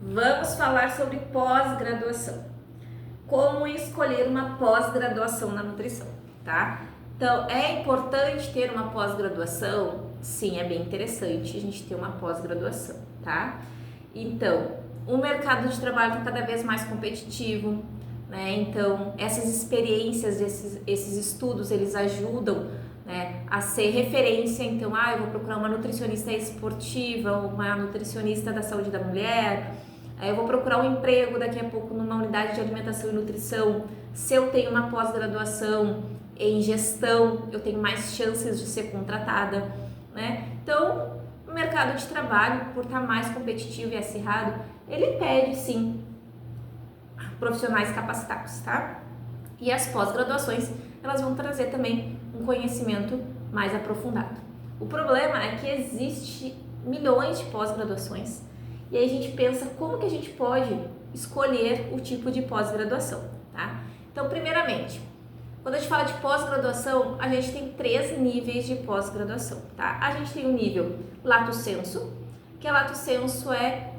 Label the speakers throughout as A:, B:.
A: Vamos falar sobre pós-graduação. Como escolher uma pós-graduação na nutrição, tá? Então, é importante ter uma pós-graduação? Sim, é bem interessante a gente ter uma pós-graduação, tá? Então, o mercado de trabalho está cada vez mais competitivo, né? Então, essas experiências, esses estudos, eles ajudam, né, a ser referência. Então, eu vou procurar uma nutricionista esportiva, uma nutricionista da saúde da mulher. Eu vou procurar um emprego daqui a pouco numa unidade de alimentação e nutrição. Se eu tenho uma pós-graduação em gestão, eu tenho mais chances de ser contratada, né? Então, o mercado de trabalho, por estar mais competitivo e acirrado, ele pede sim profissionais capacitados, tá? E as pós-graduações, elas vão trazer também um conhecimento mais aprofundado. O problema é que existe milhões de pós-graduações e aí a gente pensa como que a gente pode escolher o tipo de pós-graduação, tá? Então, primeiramente, quando a gente fala de pós-graduação, a gente tem 3 níveis de pós-graduação, tá? A gente tem o nível Lato Sensu, que lato sensu é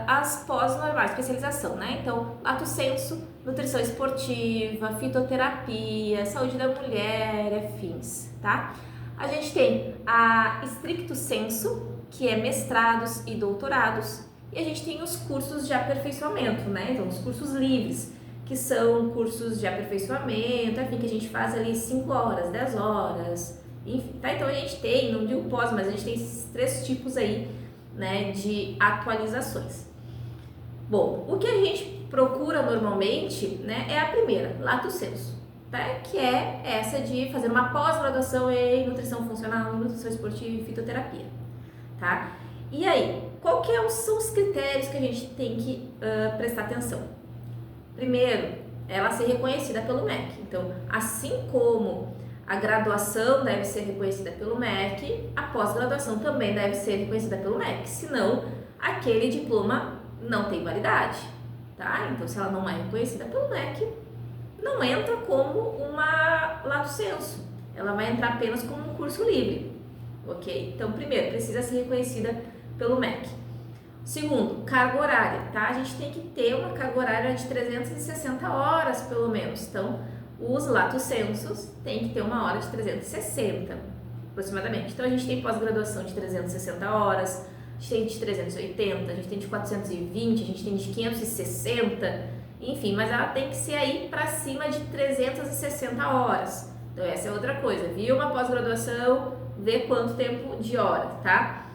A: as pós-normais, especialização, né? Então, Lato Sensu, nutrição esportiva, fitoterapia, saúde da mulher, afins, tá? A gente tem a Stricto Sensu, que é mestrados e doutorados, e a gente tem os cursos de aperfeiçoamento, né? Então, os cursos livres, que são cursos de aperfeiçoamento, enfim, que a gente faz ali 5 horas, 10 horas, enfim, tá? Então, a gente tem, não digo pós, mas a gente tem esses 3 tipos aí, né, de atualizações. Bom, o que a gente procura normalmente, né, é a primeira, Lato Sensu, tá? Que é essa de fazer uma pós-graduação em nutrição funcional, nutrição esportiva e fitoterapia, tá? E aí, são os critérios que a gente tem que prestar atenção? Primeiro, ela ser reconhecida pelo MEC. Então, assim como a graduação deve ser reconhecida pelo MEC, a pós-graduação também deve ser reconhecida pelo MEC, senão aquele diploma não tem validade, tá? Então, se ela não é reconhecida pelo MEC, não entra como uma Lato Sensu, ela vai entrar apenas como um curso livre, ok? Então, primeiro, precisa ser reconhecida pelo MEC. Segundo, carga horária, tá? A gente tem que ter uma carga horária de 360 horas, pelo menos. Então, os Lato Sensus tem que ter uma hora de 360, aproximadamente. Então, a gente tem pós-graduação de 360 horas, a gente tem de 380, a gente tem de 420, a gente tem de 560, enfim, mas ela tem que ser aí para cima de 360 horas. Então, essa é outra coisa. Viu uma pós-graduação, vê quanto tempo de hora, tá?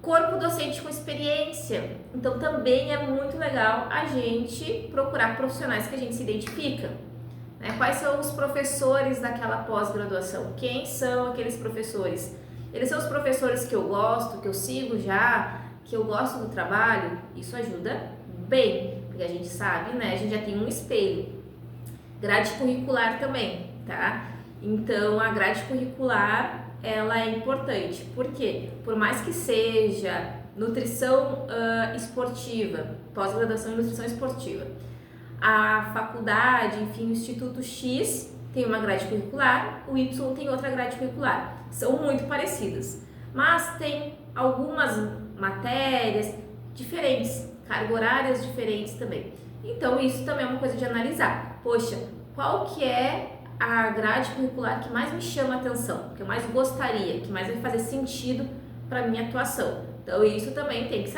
A: Corpo docente com experiência. Então, também é muito legal a gente procurar profissionais que a gente se identifica. Né? Quais são os professores daquela pós-graduação? Quem são aqueles professores? Eles são os professores que eu gosto, que eu sigo já, que eu gosto do trabalho? Isso ajuda bem, porque a gente sabe, né? A gente já tem um espelho. Grade curricular também, tá? Então, a grade curricular, ela é importante, porque por mais que seja nutrição esportiva, pós-graduação em nutrição esportiva, a faculdade, enfim, o Instituto X tem uma grade curricular, o Y tem outra grade curricular, são muito parecidas, mas tem algumas matérias diferentes, cargas horárias diferentes também, então isso também é uma coisa de analisar. Poxa, qual que é a grade curricular que mais me chama a atenção, que eu mais gostaria, que mais vai fazer sentido para minha atuação? Então isso também tem que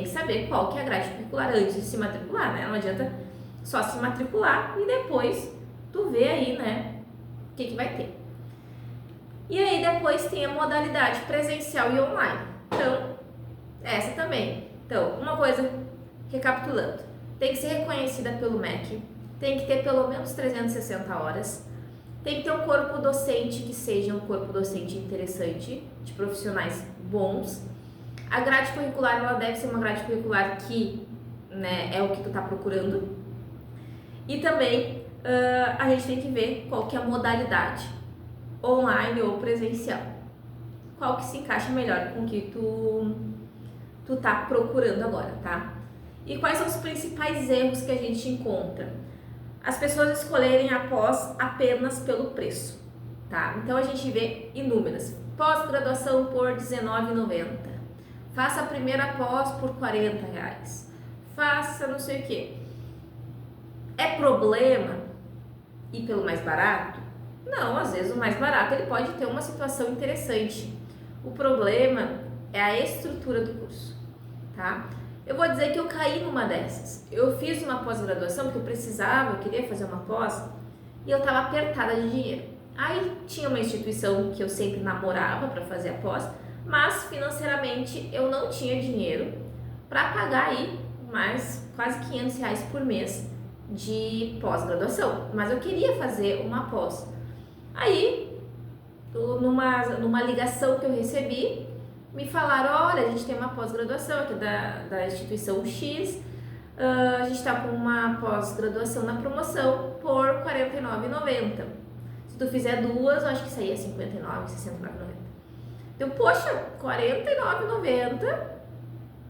A: saber qual que é a grade curricular antes de se matricular, né? Não adianta só se matricular e depois tu vê aí, né, o que vai ter. E aí depois tem a modalidade presencial e online. Então, essa também. Então, uma coisa, recapitulando, tem que ser reconhecida pelo MEC, tem que ter pelo menos 360 horas, tem que ter um corpo docente que seja um corpo docente interessante, de profissionais bons. A grade curricular, ela deve ser uma grade curricular que, né, é o que tu tá procurando. E também a gente tem que ver qual que é a modalidade, online ou presencial. Qual que se encaixa melhor com o que tu tá procurando agora, tá? E quais são os principais erros que a gente encontra? As pessoas escolherem a pós apenas pelo preço, tá? Então, a gente vê inúmeras. Pós-graduação por R$19,90. Faça a primeira pós por R$40. faça não sei o que. É problema ir pelo mais barato? Não, às vezes o mais barato ele pode ter uma situação interessante. O problema é a estrutura do curso, tá? Eu vou dizer que eu caí numa dessas. Eu fiz uma pós-graduação porque eu precisava, eu queria fazer uma pós e eu estava apertada de dinheiro. Aí tinha uma instituição que eu sempre namorava para fazer a pós, mas financeiramente eu não tinha dinheiro para pagar aí mais quase R$ 500 por mês de pós-graduação, mas eu queria fazer uma pós. Aí, numa ligação que eu recebi, me falaram, olha, a gente tem uma pós-graduação aqui da instituição X, a gente está com uma pós-graduação na promoção por R$ 49,90. Se tu fizer duas, eu acho que isso aí é R$ 59,00, R$ 69,90. Então, poxa, R$ 49,90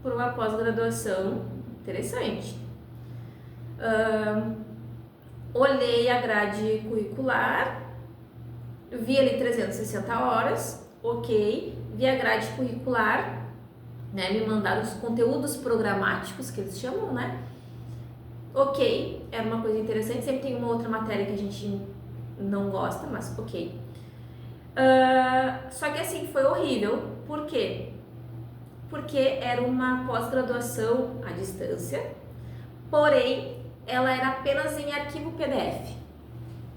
A: por uma pós-graduação, interessante. Olhei a grade curricular, vi ali 360 horas, ok, vi a grade curricular, né, me mandaram os conteúdos programáticos, que eles chamam, né, ok, era uma coisa interessante, sempre tem uma outra matéria que a gente não gosta, mas ok. Só que assim, foi horrível, por quê? Porque era uma pós-graduação à distância, porém, ela era apenas em arquivo PDF,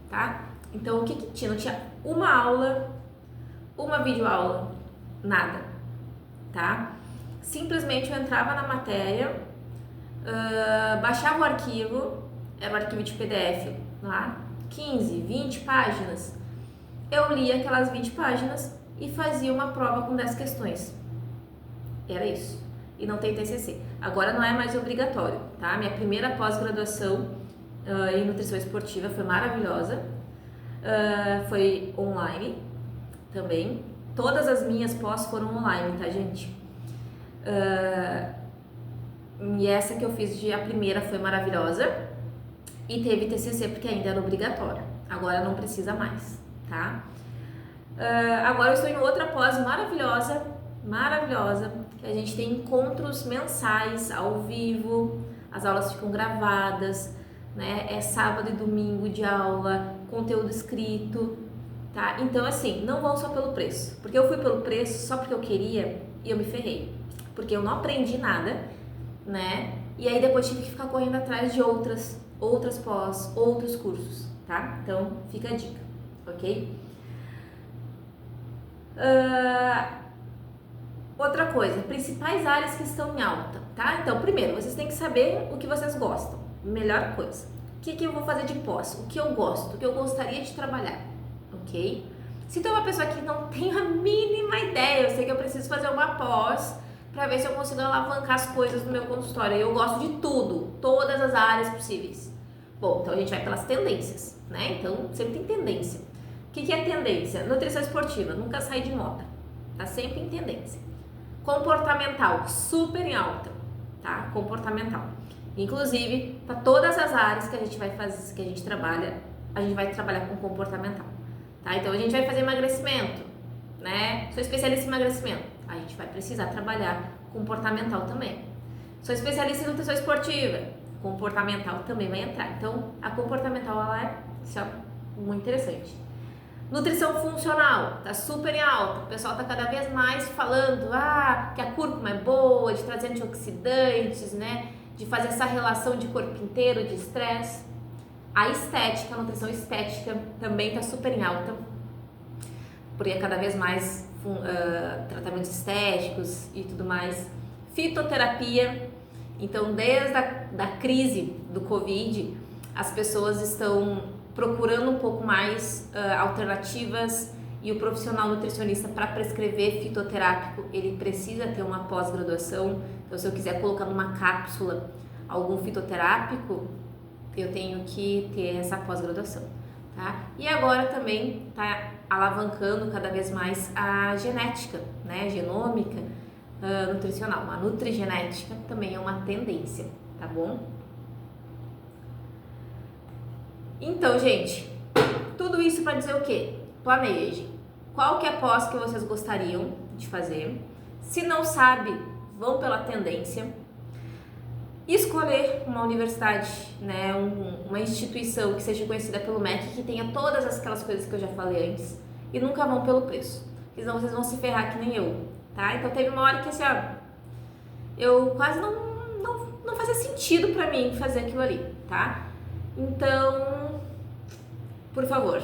A: tá? Então, o que que tinha? Não tinha uma aula, uma videoaula, nada, tá? Simplesmente eu entrava na matéria, baixava o arquivo, era um arquivo de PDF lá, 15, 20 páginas. Eu lia aquelas 20 páginas e fazia uma prova com 10 questões. Era isso. E não tem TCC. Agora não é mais obrigatório, tá? Minha primeira pós-graduação em nutrição esportiva foi maravilhosa. Foi online também. Todas as minhas pós foram online, tá, gente? E essa que eu fiz a primeira foi maravilhosa. E teve TCC porque ainda era obrigatório. Agora não precisa mais, tá? Agora eu estou em outra pós maravilhosa, que a gente tem encontros mensais ao vivo, as aulas ficam gravadas, né? É sábado e domingo de aula, conteúdo escrito, tá? Então assim, não vão só pelo preço, porque eu fui pelo preço só porque eu queria e eu me ferrei, porque eu não aprendi nada, né? E aí depois tive que ficar correndo atrás de outras pós, outros cursos, tá? Então fica a dica, ok? Outra coisa, principais áreas que estão em alta, tá? Então, primeiro, vocês têm que saber o que vocês gostam, melhor coisa. O que eu vou fazer de pós? O que eu gosto, o que eu gostaria de trabalhar, ok? Se tu é uma pessoa que não tem a mínima ideia, eu sei que eu preciso fazer uma pós para ver se eu consigo alavancar as coisas no meu consultório. Eu gosto de tudo, todas as áreas possíveis. Bom, então a gente vai pelas tendências, né? Então, sempre tem tendência. O que é tendência? Nutrição esportiva, nunca sai de moda, tá sempre em tendência. Comportamental, super em alta, tá? Comportamental. Inclusive, para todas as áreas que a gente vai fazer, que a gente vai trabalhar com comportamental, tá? Então, a gente vai fazer emagrecimento, né? Sou especialista em emagrecimento. A gente vai precisar trabalhar comportamental também. Sou especialista em nutrição esportiva. Comportamental também vai entrar. Então, a comportamental, ela é muito interessante. Nutrição funcional, tá super em alta, o pessoal tá cada vez mais falando que a cúrcuma é boa, de trazer antioxidantes, né, de fazer essa relação de corpo inteiro, de estresse. A estética, a nutrição estética também tá super em alta, porque cada vez mais tratamentos estéticos e tudo mais. Fitoterapia, então desde a crise do Covid, as pessoas estão procurando um pouco mais alternativas e o profissional nutricionista para prescrever fitoterápico, ele precisa ter uma pós-graduação. Então, se eu quiser colocar numa cápsula algum fitoterápico, eu tenho que ter essa pós-graduação, tá? E agora também está alavancando cada vez mais a genética, né? Genômica nutricional, a nutrigenética também é uma tendência, tá bom? Então, gente, tudo isso para dizer o quê? Planejem. Qual que é a pós que vocês gostariam de fazer? Se não sabe, vão pela tendência. escolher uma universidade, né, uma instituição que seja conhecida pelo MEC, que tenha todas aquelas coisas que eu já falei antes, e nunca vão pelo preço, senão vocês vão se ferrar que nem eu, tá? Então teve uma hora que assim, ó, eu quase não fazia sentido pra mim fazer aquilo ali, tá? Então, por favor,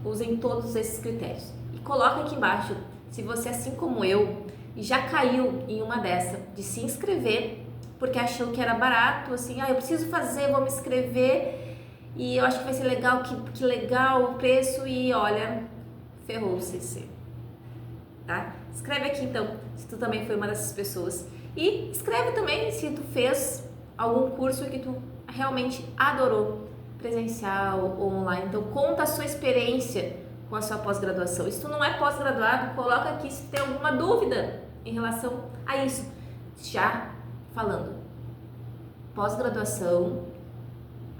A: usem todos esses critérios. E coloca aqui embaixo, se você, assim como eu, já caiu em uma dessa, de se inscrever, porque achou que era barato, assim, eu preciso fazer, vou me inscrever, e eu acho que vai ser legal, que legal o preço, e olha, ferrou o CC, tá? Escreve aqui então, se tu também foi uma dessas pessoas, e escreve também se tu fez algum curso que tu realmente adorou, presencial ou online. Então conta a sua experiência com a sua pós-graduação. Se tu não é pós-graduado, coloca aqui se tu tem alguma dúvida em relação a isso. Já falando, pós-graduação,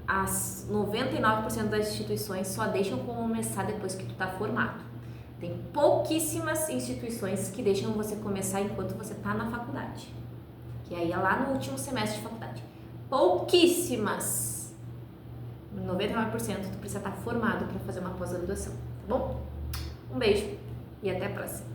A: as 99% das instituições só deixam começar depois que tu tá formado. Tem pouquíssimas instituições que deixam você começar enquanto você tá na faculdade, que aí é lá no último semestre de faculdade. Pouquíssimas. 99% tu precisa estar formado para fazer uma pós-graduação, tá bom? Um beijo e até a próxima.